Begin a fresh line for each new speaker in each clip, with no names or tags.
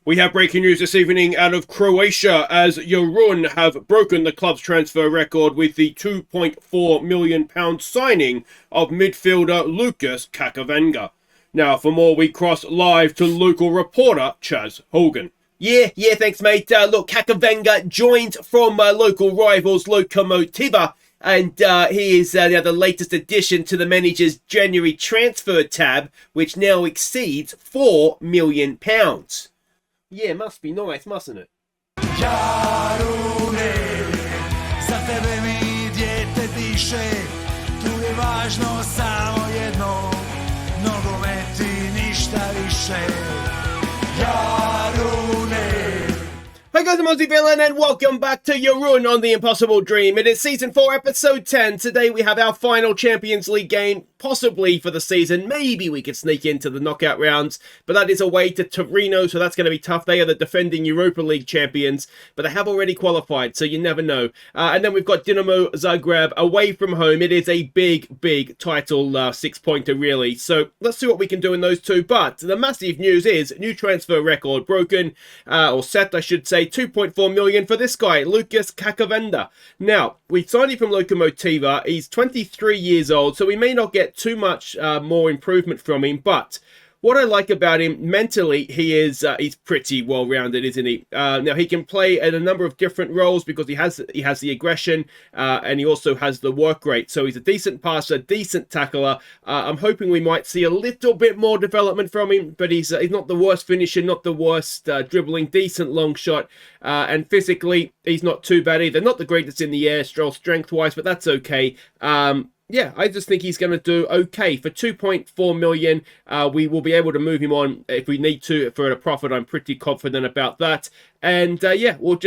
We have breaking news this evening out of Croatia as Jarun have broken the club's transfer record with the £2.4 million signing of midfielder Lucas Kacavenga. Now, for more, we cross live to local reporter Chaz Hogan.
Yeah, thanks, mate. Look, Kacavenga joined from local rivals Lokomotiva, and he is the latest addition to the manager's January transfer tab, which now exceeds £4 million. Yeah, must be nice, mustn't it?
Jarune, za tebe mi dijete diše, tu je važno samo jedno, nogomet i ništa više. Jarune.
Hey guys, I'm Aussie Villain and welcome back to Jarun on The Impossible Dream. It is Season 4, Episode 10. Today we have our final Champions League game, possibly for the season. Maybe we could sneak into the knockout rounds, but that is away to Torino, so that's going to be tough. They are the defending Europa League champions, but they have already qualified, so you never know. And then we've got Dinamo Zagreb away from home. It is a big title six-pointer, really. So let's see what we can do in those two. But the massive news is new transfer record broken, or set, I should say. 2.4 million for this guy, Lucas Kacavenga. Now, we signed him from Lokomotiva. He's 23 years old, so we may not get too much more improvement from him, but what I like about him, mentally, he's pretty well-rounded, isn't he? Now, he can play in a number of different roles because he has the aggression and he also has the work rate. So he's a decent passer, decent tackler. I'm hoping we might see a little bit more development from him, but he's not the worst finisher, not the worst dribbling, decent long shot. And physically, he's not too bad either. Not the greatest in the air, strength-wise, but that's okay. Yeah, I just think he's going to do okay. For 2.4 million, we will be able to move him on if we need to for a profit. I'm pretty confident about that. And yeah, we'll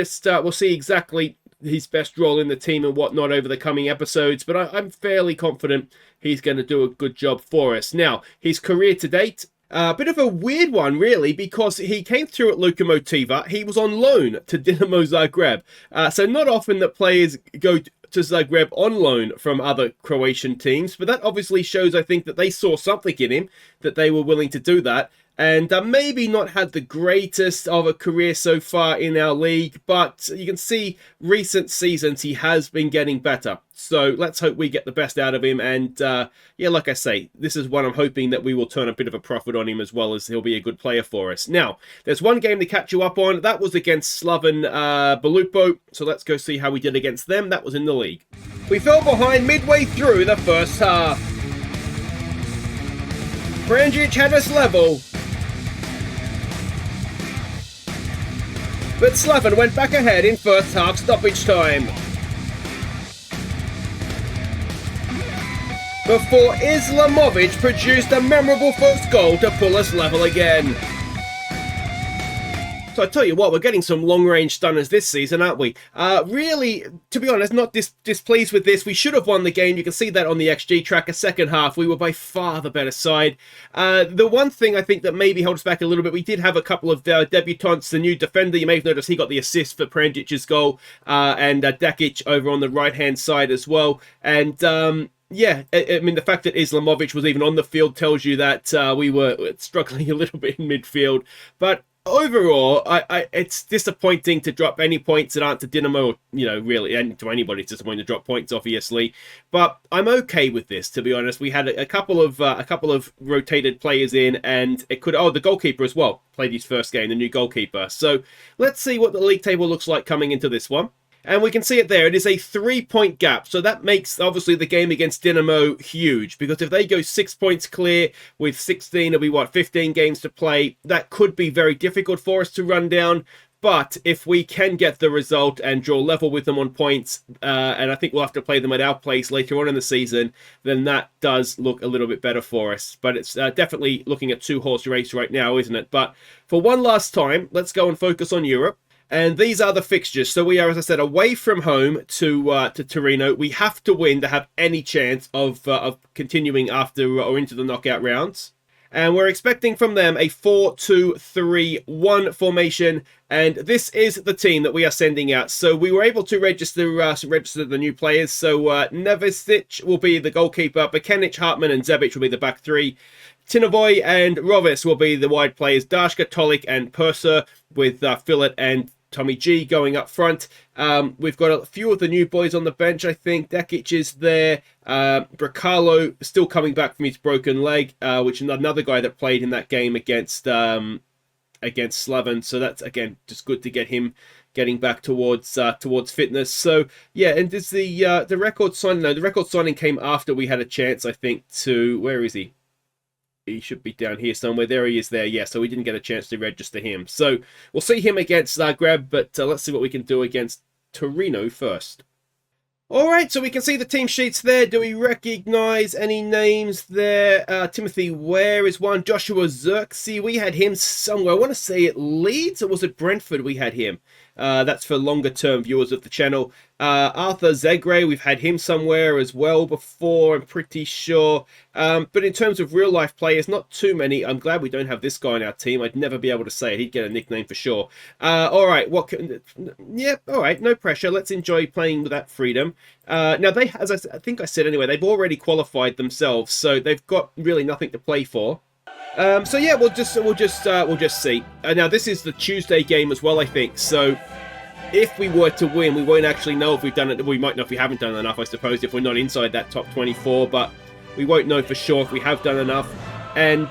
see exactly his best role in the team and whatnot over the coming episodes. But I'm fairly confident he's going to do a good job for us. Now, his career to date, a bit of a weird one, really, because he came through at Lokomotiva. He was on loan to Dinamo Zagreb. So not often that players go to Zagreb on loan from other Croatian teams, but that obviously shows, I think, that they saw something in him, that they were willing to do that, and maybe not had the greatest of a career so far in our league, but you can see recent seasons he has been getting better. So let's hope we get the best out of him, and yeah, like I say, this is one I'm hoping that we will turn a bit of a profit on him, as well as he'll be a good player for us. Now, there's one game to catch you up on. That was against Slaven Belupo, so let's go see how we did against them. That was in the league. We fell behind midway through the first half. Pranjic had us level, but Slaven went back ahead in first half stoppage time, before Islamovic produced a memorable first goal to pull us level again. So I tell you what, we're getting some long-range stunners this season, aren't we? Really, to be honest, not displeased with this. We should have won the game. You can see that on the XG tracker. Second half, we were by far the better side. The one thing I think that maybe held us back a little bit, we did have a couple of debutants. The new defender, you may have noticed he got the assist for Prandic's goal, and Dakic over on the right-hand side as well. And yeah, I mean, the fact that Islamovic was even on the field tells you that we were struggling a little bit in midfield. But overall, it's disappointing to drop any points that aren't to Dinamo, really, and to anybody. It's disappointing to drop points, obviously. But I'm okay with this, to be honest. We had a couple of rotated players in, and it could. Oh, the goalkeeper as well played his first game, the new goalkeeper. So let's see what the league table looks like coming into this one. And we can see it there. It is a 3-point gap. So that makes, obviously, the game against Dinamo huge. Because if they go 6 points clear with 16, it'll be, 15 games to play. That could be very difficult for us to run down. But if we can get the result and draw level with them on points, and I think we'll have to play them at our place later on in the season, then that does look a little bit better for us. But it's definitely looking at two-horse race right now, isn't it? But for one last time, let's go and focus on Europe. And these are the fixtures. So we are, as I said, away from home to Torino. We have to win to have any chance of continuing after or into the knockout rounds. And we're expecting from them a 4-2-3-1 formation. And this is the team that we are sending out. So we were able to register the new players. So Nevisic will be the goalkeeper. Bekenic, Hartman and Zebic will be the back three. Tinovoy and Rovis will be the wide players. Dashka, Tolik, and Purser, with Fillet and Tommy G going up front. We've got a few of the new boys on the bench, I think. Dekic is there. Bracalo still coming back from his broken leg, which is another guy that played in that game against Slaven. So that's, again, just good to get him getting back towards fitness. So, yeah, and there's the record signing. No, the record signing came after we had a chance, I think, to... Where is he? He should be down here somewhere. There he is there. Yeah, so we didn't get a chance to register him. So we'll see him against Zagreb, but let's see what we can do against Torino first. All right, so we can see the team sheets there. Do we recognize any names there? Timothy Ware is one. Joshua Xerxes, we had him somewhere. I want to say at Leeds, or was it Brentford we had him? That's for longer-term viewers of the channel. Arthur Zegre, we've had him somewhere as well before, I'm pretty sure. But in terms of real-life players, not too many. I'm glad we don't have this guy on our team. I'd never be able to say it. He'd get a nickname for sure. All right, all right, no pressure. Let's enjoy playing with that freedom. Now, they, as I think I said anyway, they've already qualified themselves, so they've got really nothing to play for. So yeah, we'll just see. Now this is the Tuesday game as well, I think. So if we were to win, we won't actually know if we've done it. We might know if we haven't done enough, I suppose, if we're not inside that top 24. But we won't know for sure if we have done enough. And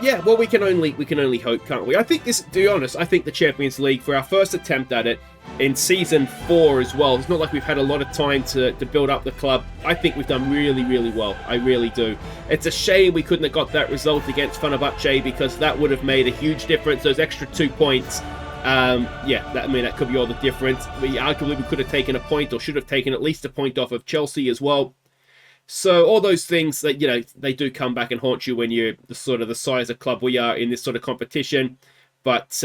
yeah, well, we can only hope, can't we? I think this, to be honest, I think the Champions League, for our first attempt at it in season 4 as well, it's not like we've had a lot of time to build up the club. I think we've done really, really well. I really do. It's a shame we couldn't have got that result against Fenerbahce, because that would have made a huge difference. Those extra 2 points, yeah, that could be all the difference. We could have taken a point, or should have taken at least a point off of Chelsea as well. So all those things that, you know, they do come back and haunt you when you're the size of club we are in this sort of competition. But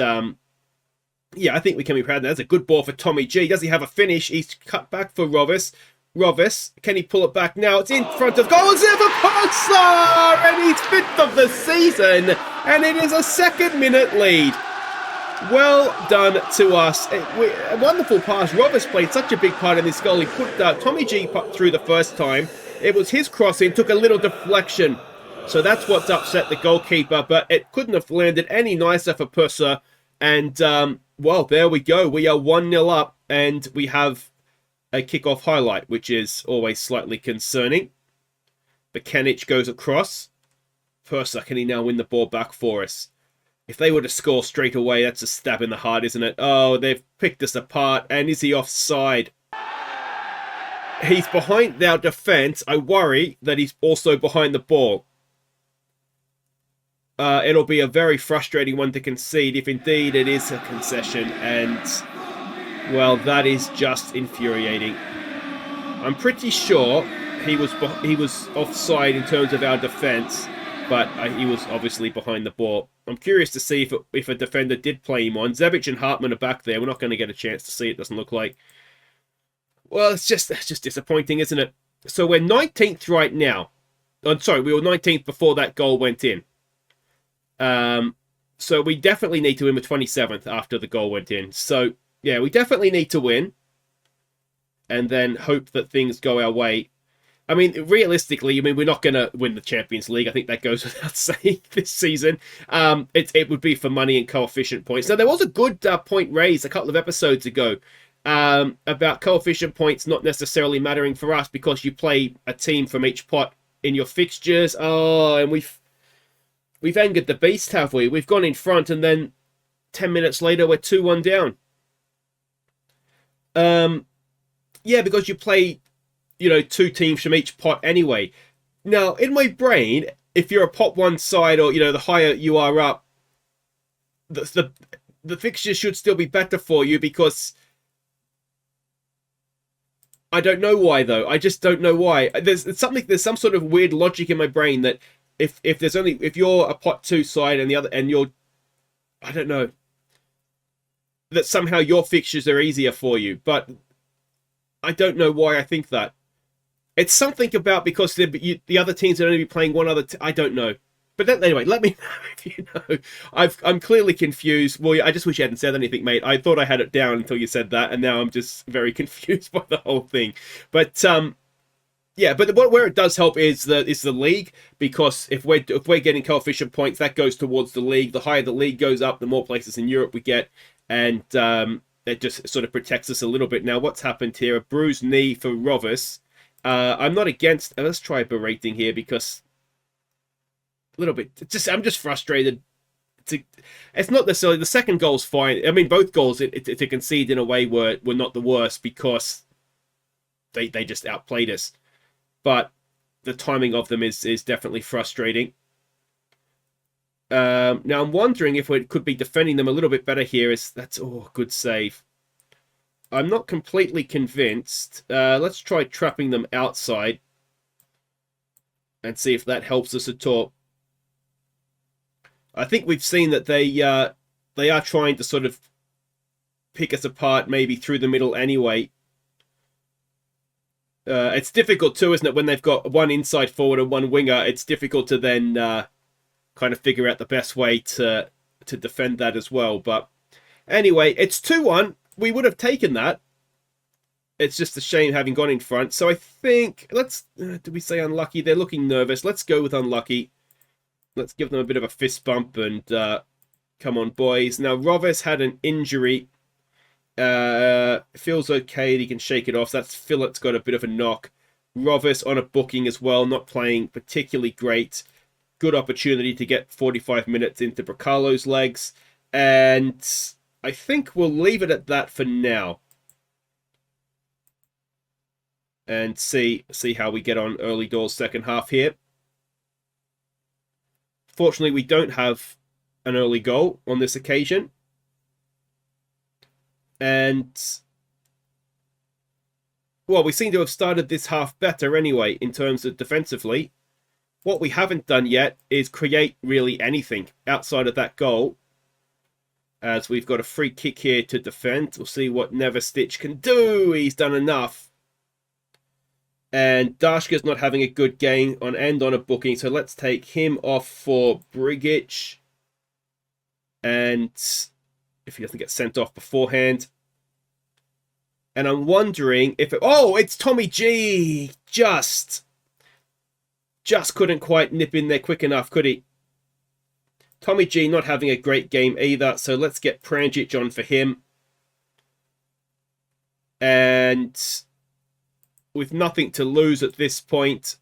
yeah, I think we can be proud of that. That's a good ball for Tommy G. Does he have a finish? He's cut back for Rovis. Rovis, can he pull it back now? It's in front of goal. Purser! And he's 5th of the season. And it is a 2nd-minute lead. Well done to us. A wonderful pass. Rovis played such a big part in this goal. He put Tommy G through the first time. It was his crossing, took a little deflection. So that's what's upset the goalkeeper. But it couldn't have landed any nicer for Purser. And, well, there we go. We are 1-0 up. And we have a kickoff highlight, which is always slightly concerning. Bekanic goes across. Purser, can he now win the ball back for us? If they were to score straight away, that's a stab in the heart, isn't it? Oh, they've picked us apart. And is he offside? He's behind our defence. I worry that he's also behind the ball. It'll be a very frustrating one to concede if indeed it is a concession. And, well, that is just infuriating. I'm pretty sure he was offside in terms of our defence, but he was obviously behind the ball. I'm curious to see if a defender did play him on. Zebic and Hartman are back there. We're not going to get a chance to see it, doesn't look like. Well, it's just disappointing, isn't it? So we're 19th right now. I'm sorry, we were 19th before that goal went in. So we definitely need to win with 27th after the goal went in. So, yeah, we definitely need to win. And then hope that things go our way. I mean, realistically, we're not going to win the Champions League. I think that goes without saying this season. It would be for money and coefficient points. Now, there was a good point raised a couple of episodes ago about coefficient points not necessarily mattering for us because you play a team from each pot in your fixtures. Oh, and we've angered the beast, have we? We've gone in front, and then 10 minutes later, we're 2-1 down. Yeah, because you play, 2 teams from each pot anyway. Now, in my brain, if you're a pot 1 side, or, the higher you are up, the fixtures should still be better for you because... I don't know why, though. I just don't know why. There's some sort of weird logic in my brain that if you're a pot 2 side and the other, and you're, I don't know, that somehow your fixtures are easier for you. But I don't know why I think that. It's something about because the other teams are only be playing one other. I don't know. But anyway, let me know if you know. I'm clearly confused. Well, I just wish you hadn't said anything, mate. I thought I had it down until you said that, and now I'm just very confused by the whole thing. But Yeah, but where it does help is the league, because if we're getting coefficient points, that goes towards the league. The higher the league goes up, the more places in Europe we get, and it just sort of protects us a little bit. Now, what's happened here? A bruised knee for Rovis. I'm not against. Let's try berating here, because a little bit. I'm just frustrated. It's not necessarily the second goal's fine. I mean, both goals to concede in a way were not the worst, because they just outplayed us. But the timing of them is definitely frustrating. Now I'm wondering if we could be defending them a little bit better here. That's good save. I'm not completely convinced. Let's try trapping them outside and see if that helps us at all. I think we've seen that they are trying to sort of pick us apart, maybe through the middle anyway. It's difficult too, isn't it? When they've got one inside forward and one winger, it's difficult to then kind of figure out the best way to defend that as well. But anyway, it's 2-1. We would have taken that. It's just a shame having gone in front. So I think, did we say unlucky? They're looking nervous. Let's go with unlucky. Let's give them a bit of a fist bump and come on, boys. Now, Rovis had an injury. Feels okay. He can shake it off. That's Phillips got a bit of a knock. Rovis on a booking as well, not playing particularly great. Good opportunity to get 45 minutes into Bracalo's legs. And I think we'll leave it at that for now. And see how we get on early doors second half here. Fortunately, we don't have an early goal on this occasion. And, well, we seem to have started this half better anyway, in terms of defensively. What we haven't done yet is create really anything outside of that goal. As we've got a free kick here to defend. We'll see what Neverstitch can do. He's done enough. And Dashka's not having a good game on a booking. So let's take him off for Brigic. And if he doesn't get sent off beforehand. And I'm wondering if it's Tommy G. Just couldn't quite nip in there quick enough, could he? Tommy G not having a great game either. So let's get Pranjic on for him. And with nothing to lose at this point,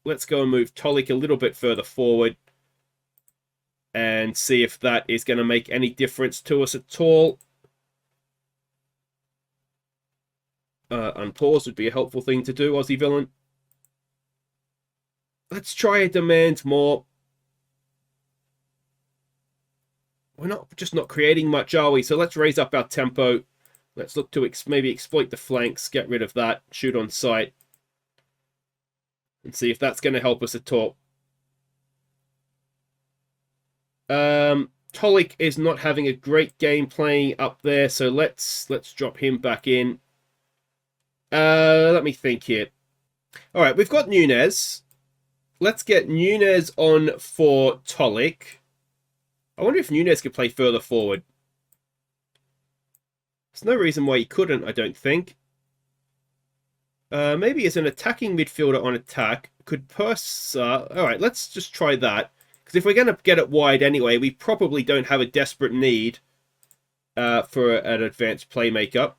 let's go and move Tolik a little bit further forward. And see if that is going to make any difference to us at all. Unpause would be a helpful thing to do, Aussie Villain. Let's try and demand more. We're not creating much, are we? So let's raise up our tempo. Let's look to maybe exploit the flanks, get rid of that, shoot on sight. And see if that's going to help us at all. Tolik is not having a great game playing up there, so let's drop him back in. Let me think here. All right, we've got Nunez. Let's get Nunez on for Tolik. I wonder if Nunez could play further forward. There's no reason why he couldn't, I don't think. Maybe as an attacking midfielder on attack. Could Purser... Alright, let's just try that. Because if we're going to get it wide anyway, we probably don't have a desperate need for an advanced playmaker.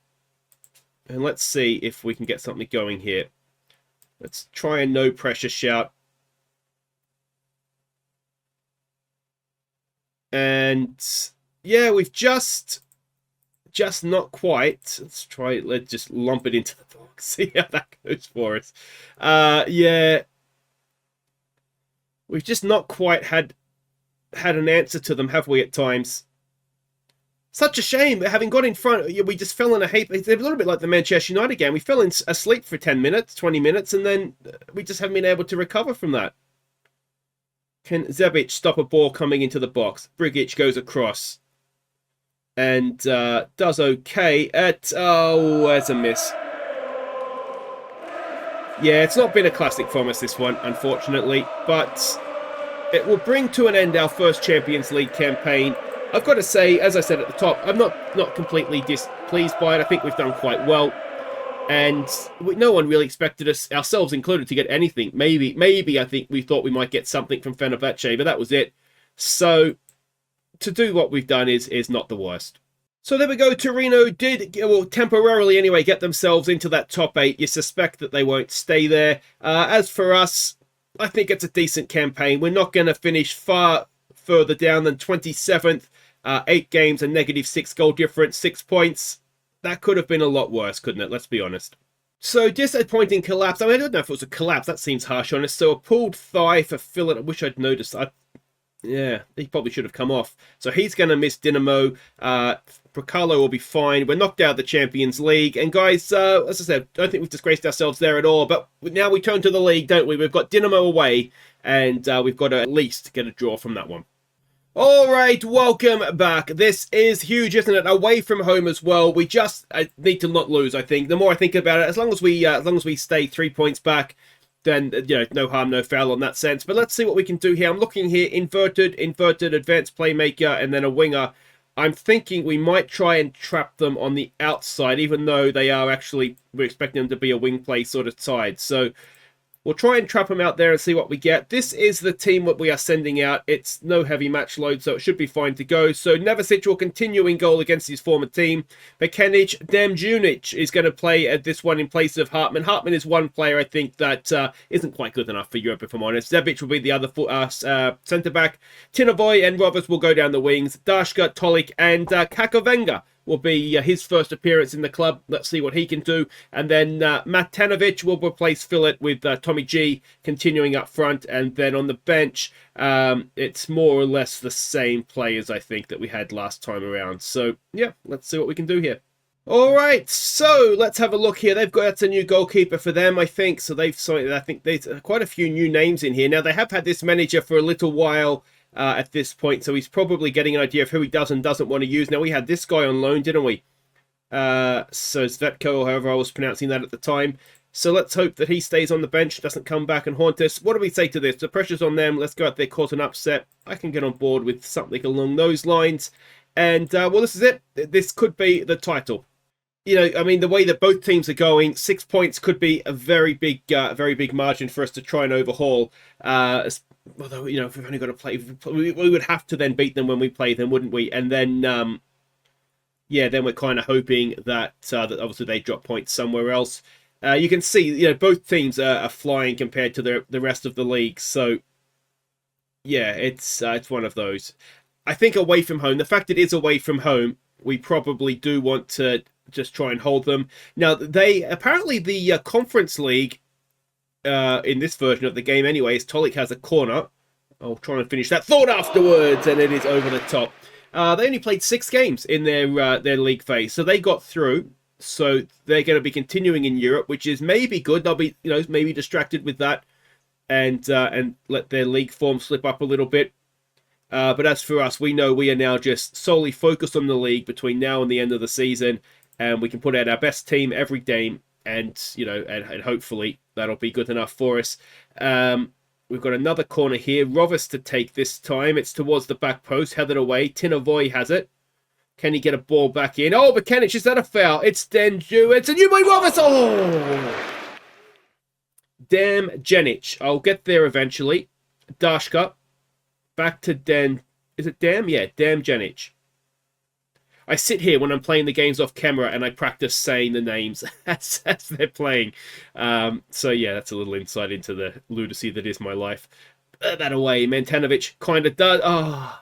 And let's see if we can get something going here. Let's try a no pressure shout. And yeah, we've just not quite. Let's just lump it into the box. See how that goes for us. Yeah. We've just not quite had an answer to them, have we, at times? Such a shame. Having got in front, we just fell in a heap. It's a little bit like the Manchester United game. We fell in asleep for 10 minutes, 20 minutes, and then we just haven't been able to recover from that. Can Zebic stop a ball coming into the box? Brigic goes across. And does okay at... Oh, there's a miss. Yeah, it's not been a classic from us, this one, unfortunately. But it will bring to an end our first Champions League campaign. I've got to say, as I said at the top, I'm not completely displeased by it. I think we've done quite well. And no one really expected us, ourselves included, to get anything. Maybe I think we thought we might get something from Fenerbahce, but that was it. So to do what we've done is not the worst. So there we go. Torino did, well, temporarily anyway, get themselves into that top 8. You suspect that they won't stay there. As for us, I think it's a decent campaign. We're not going to finish far further down than 27th. 8 games, a -6 goal difference, 6 points. That could have been a lot worse, couldn't it? Let's be honest. So, disappointing collapse. I mean, I don't know if it was a collapse. That seems harsh on us. So, a pulled thigh for Philip. I wish I'd noticed. Yeah, he probably should have come off. So, he's going to miss Dinamo. Procalo will be fine. We're knocked out of the Champions League. And, guys, as I said, I don't think we've disgraced ourselves there at all. But now we turn to the league, don't we? We've got Dinamo away. And we've got to at least get a draw from that one. All right, welcome back. This is huge, isn't it? Away from home as well. We just need to not lose, I think. The more I think about it, as long as we stay 3 points back, then no harm, no foul on that sense. But let's see what we can do here. I'm looking here, inverted, advanced playmaker, and then a winger. I'm thinking we might try and trap them on the outside, even though they are actually, we're expecting them to be a wing play sort of side. So we'll try and trap them out there and see what we get. This is the team that we are sending out. It's no heavy match load, so it should be fine to go. So Nevasic will continue in goal against his former team. Bekenic, Damjunic is going to play at this one in place of Hartman. Hartman is one player, I think, that isn't quite good enough for Europe, if I'm honest. Zebic will be the other centre-back. Tinovoy and Roberts will go down the wings. Dashka, Tolik, and Kakovenga will be his first appearance in the club. Let's see what he can do. And then Matanovic will replace Fillet with Tommy G continuing up front. And then on the bench, it's more or less the same players, I think, that we had last time around. So, yeah, let's see what we can do here. All right, so let's have a look here. They've got a new goalkeeper for them, I think. So I think there's quite a few new names in here. Now, they have had this manager for a little while at this point, so he's probably getting an idea of who he does and doesn't want to use. Now, we had this guy on loan, didn't we? So Svetko, or however I was pronouncing that at the time. So let's hope that he stays on the bench, doesn't come back and haunt us. What do we say to this? The pressure's on them. Let's go out there, cause an upset. I can get on board with something along those lines. And, well, this is it. This could be the title. You know, I mean, the way that both teams are going, 6 points could be a very big margin for us to try and overhaul. Although, you know, if we've only got to play, we would have to then beat them when we play them, wouldn't we? And then, yeah, then we're kind of hoping that that obviously they drop points somewhere else. You can see, you know, both teams are flying compared to the rest of the league. So, yeah, it's one of those. I think away from home, the fact it is away from home, we probably do want to just try and hold them. Now, apparently the Conference League, in this version of the game anyways, Tolik has a corner. I'll try and finish that thought afterwards, and it is over the top. They only played 6 games in their league phase, so they got through. So they're going to be continuing in Europe, which is maybe good. They'll be, you know, maybe distracted with that, and let their league form slip up a little bit. But as for us, we know we are now just solely focused on the league between now and the end of the season, and we can put out our best team every game, and you know, and hopefully that'll be good enough for us. We've got another corner here. Rovis to take this time. It's towards the back post, headed away. Tinovoy has it. Can he get a ball back in? Oh, Bekenic, is that a foul? It's Denju. It's a new boy, Rovis. Oh! Damn Jenic. I'll get there eventually. Dashka. Back to Den. Is it Dam? Yeah, Dam Jenic. I sit here when I'm playing the games off camera and I practice saying the names as they're playing. So yeah, that's a little insight into the lunacy that is my life. That away, Mantanovic kind of does. Oh.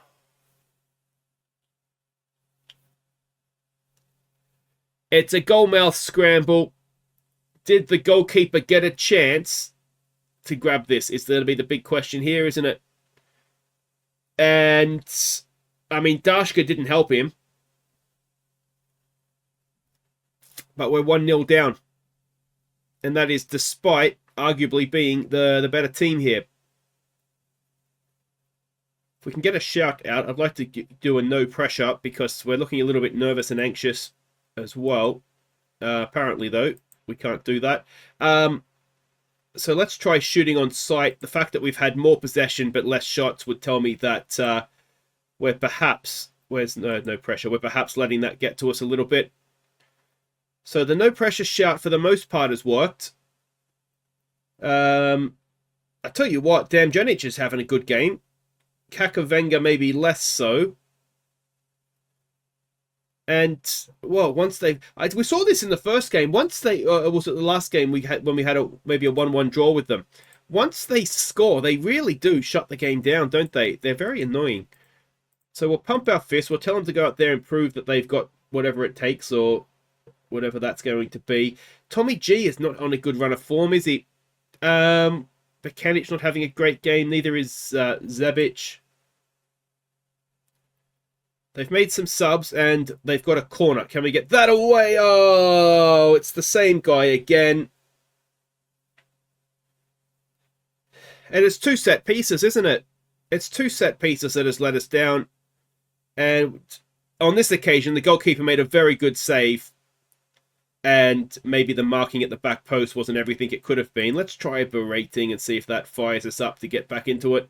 It's a goalmouth scramble. Did the goalkeeper get a chance to grab this? Is going to be the big question here, isn't it? And, I mean, Dashka didn't help him. But we're 1-0 down. And that is despite arguably being the better team here. If we can get a shout out, I'd like to do a no pressure because we're looking a little bit nervous and anxious as well. Apparently, though, we can't do that. So let's try shooting on sight. The fact that we've had more possession but less shots would tell me that we're perhaps... no pressure. We're perhaps letting that get to us a little bit. So the no pressure shout for the most part has worked. I tell you what, Damjanic is having a good game. Kakavenga maybe less so. And well, once we saw this in the first game. Once they, was it the last game we had when we had maybe a 1-1 draw with them? Once they score, they really do shut the game down, don't they? They're very annoying. So we'll pump our fist. We'll tell them to go out there and prove that they've got whatever it takes or whatever that's going to be. Tommy G is not on a good run of form, is he? Bekanic's not having a great game. Neither is Zebic. They've made some subs and they've got a corner. Can we get that away? Oh, it's the same guy again. And it's 2 set pieces, isn't it? It's 2 set pieces that has let us down. And on this occasion, the goalkeeper made a very good save. And maybe the marking at the back post wasn't everything it could have been. Let's try a berating and see if that fires us up to get back into it.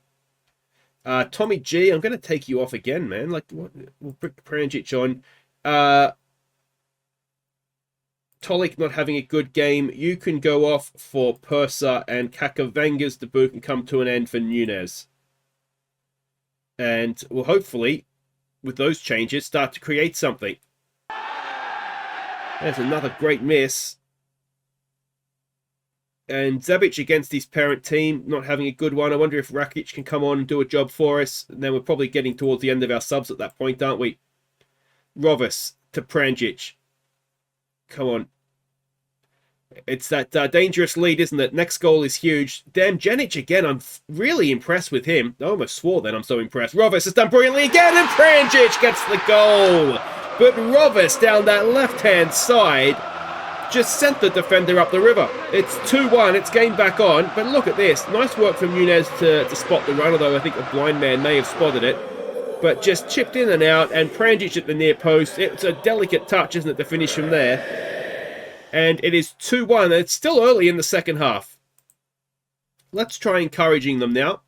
Tommy G, I'm going to take you off again, man. Like, what? We'll bring Pranjic on. Tolik not having a good game. You can go off for Persa, and Kakavenga's debut can come to an end for Nunez. And we'll hopefully, with those changes, start to create something. There's another great miss. And Zebic against his parent team, not having a good one. I wonder if Rakic can come on and do a job for us. And then we're probably getting towards the end of our subs at that point, aren't we? Rovis to Pranjic. Come on. It's that dangerous lead, isn't it? Next goal is huge. Damjanic again. I'm really impressed with him. I almost swore then. I'm so impressed. Rovis has done brilliantly again, and Pranjic gets the goal. But Rovis down that left-hand side just sent the defender up the river. It's 2-1. It's game back on. But look at this. Nice work from Nunez to spot the run, although I think a blind man may have spotted it. But just chipped in and out, and Pranjic at the near post. It's a delicate touch, isn't it, to finish from there. And it is 2-1. It's still early in the second half. Let's try encouraging them now.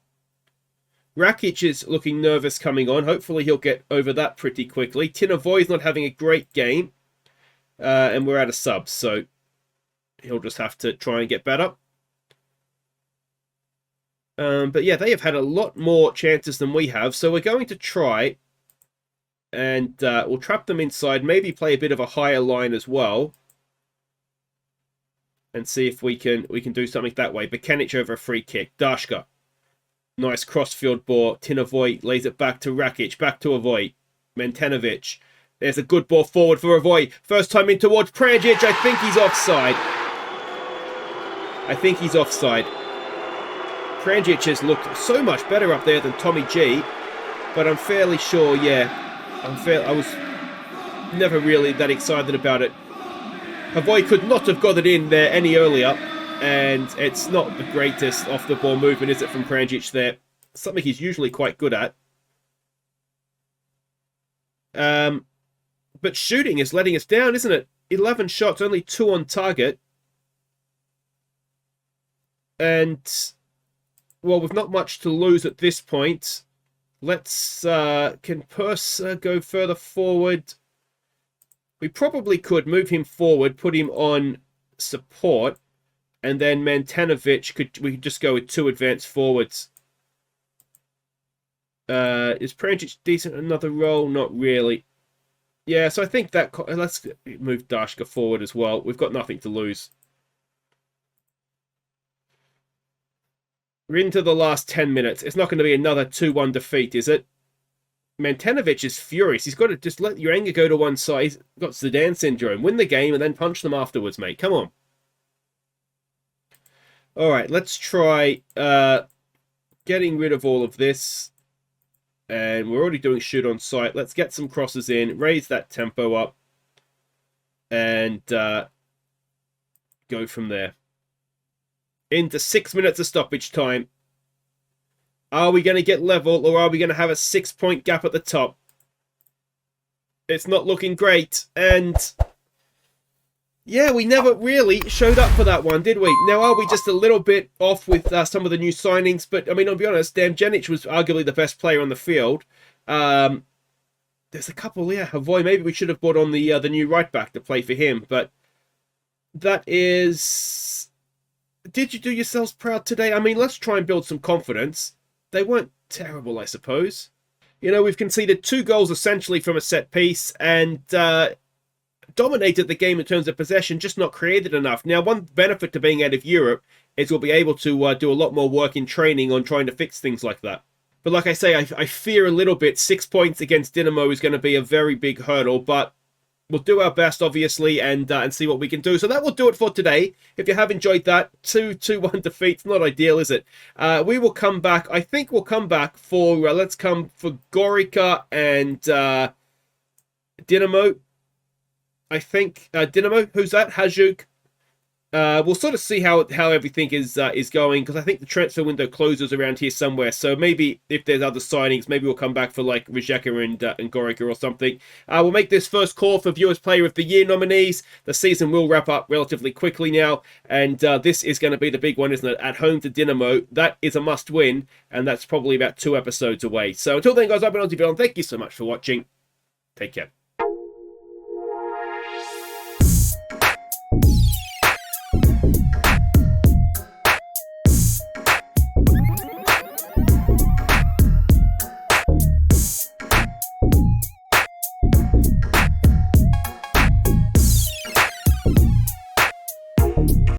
Rakic is looking nervous coming on. Hopefully he'll get over that pretty quickly. Tinavoy's not having a great game. And we're out of subs, so he'll just have to try and get better. But yeah, they have had a lot more chances than we have, so we're going to try and we'll trap them inside, maybe play a bit of a higher line as well, and see if we can do something that way. Bekanic over a free kick. Dashka. Nice cross-field ball. Tinavoy lays it back to Rakic, back to Avoy. Mentenovic. There's a good ball forward for Avoy. First time in towards Pranjic. I think he's offside. Pranjic has looked so much better up there than Tommy G. But I'm fairly sure, yeah. I was never really that excited about it. Avoy could not have got it in there any earlier. And it's not the greatest off-the-ball movement, is it, from Pranjic there? Something he's usually quite good at. But shooting is letting us down, isn't it? 11 shots, only 2 on target. And, well, we've not much to lose at this point. Let's, can Purse go further forward? We probably could move him forward, put him on support. And then Mentenovic, we could just go with 2 advanced forwards. Is Pranjic decent another role? Not really. Yeah, so I think that... Let's move Dashka forward as well. We've got nothing to lose. We're into the last 10 minutes. It's not going to be another 2-1 defeat, is it? Mentenovic is furious. He's got to just let your anger go to one side. He's got Zidane syndrome. Win the game and then punch them afterwards, mate. Come on. Alright, let's try getting rid of all of this. And we're already doing shoot on sight. Let's get some crosses in, raise that tempo up, and go from there. Into 6 minutes of stoppage time. Are we going to get level, or are we going to have a 6-point gap at the top? It's not looking great, and... yeah, we never really showed up for that one, did we? Now, are we just a little bit off with some of the new signings? But, I mean, I'll be honest, Damjanic was arguably the best player on the field. There's a couple, yeah. Avoy, maybe we should have brought on the new right-back to play for him. But that is... Did you do yourselves proud today? I mean, let's try and build some confidence. They weren't terrible, I suppose. You know, we've conceded 2 goals essentially from a set piece and dominated the game in terms of possession, just not created enough. Now, one benefit to being out of Europe is we'll be able to do a lot more work in training on trying to fix things like that. But like I say, I fear a little bit 6 points against Dinamo is going to be a very big hurdle, but we'll do our best, obviously, and see what we can do. So that will do it for today. If you have enjoyed that, 2-1 defeats, not ideal, is it? We will come back. I think we'll come back for, let's come for Gorica and Dinamo. I think, Dinamo, who's that? Hajduk. We'll sort of see how everything is going, because I think the transfer window closes around here somewhere. So maybe if there's other signings, maybe we'll come back for like Rijeka and Gorica or something. We'll make this first call for Viewers Player of the Year nominees. The season will wrap up relatively quickly now, and this is going to be the big one, isn't it? At home to Dinamo. That is a must win, and that's probably about 2 episodes away. So until then, guys, I've been Aussie, and thank you so much for watching. Take care.